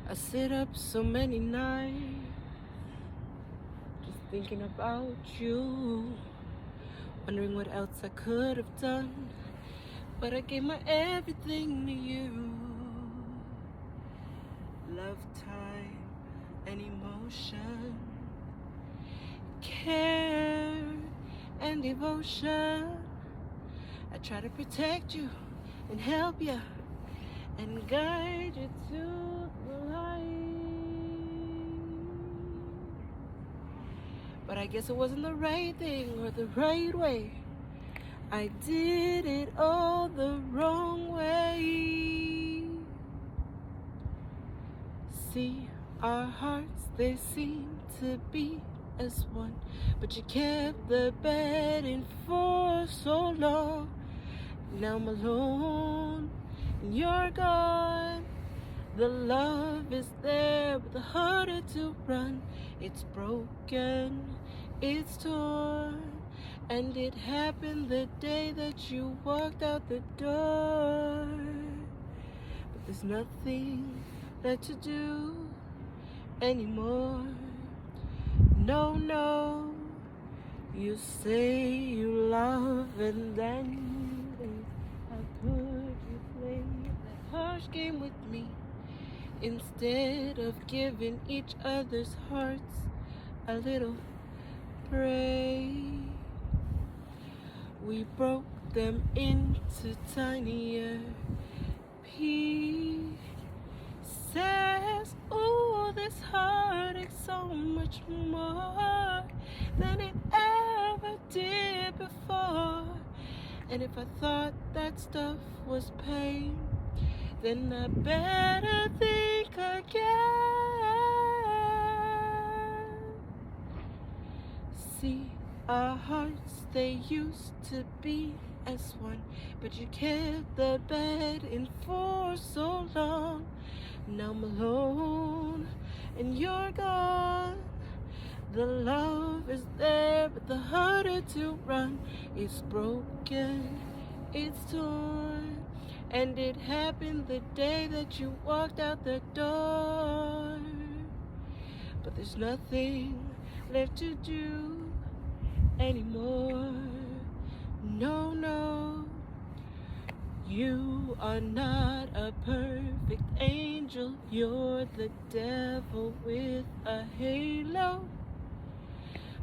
I sit up so many nights just thinking about you, wondering what else I could have done, but I gave my everything to you. Love, time, and emotion, care and devotion. I try to protect you and help you and guide you to the light. But I guess it wasn't the right thing or the right way. I did it all the wrong way. See, our hearts, they seem to be as one, but you kept the bed in for so long. Now I'm alone and you're gone. The love is there, but the harder to run. It's broken, it's torn, and it happened the day that you walked out the door. But there's nothing left to do anymore. No, no. You say you love and then how could you play that harsh game with me instead of giving each other's hearts a little break? We broke them into tinier pieces. Ooh, this heart aches so much more than it ever did before. And if I thought that stuff was pain, then I better think again. See, our hearts, they used to be as one, but you kept the bed in for so long. Now I'm alone and you're gone. The love is there, but the harder to run. It's broken, it's torn, and it happened the day that you walked out the door. But there's nothing left to do anymore. No, no. You are not a perfect angel. You're the devil with a halo.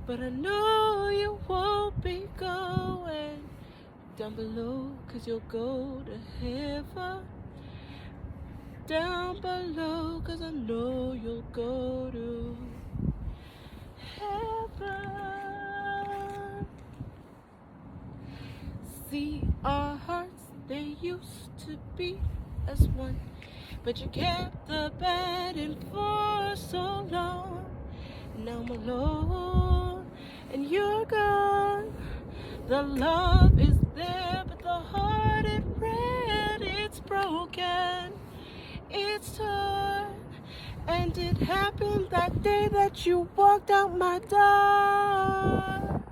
But I know you won't be going down below, 'cause you'll go to heaven. Down below, 'cause I know you'll go to heaven. See, our hearts, they used to be as one, but you kept the bed in for so long. Now I'm alone and you're gone. The love is there, but the heart it red, it's broken, it's torn, and it happened that day that you walked out my door.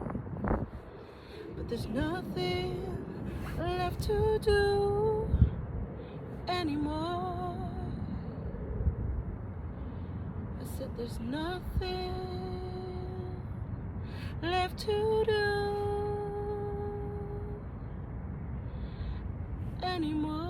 But there's nothing left to do anymore. I said there's nothing left to do anymore.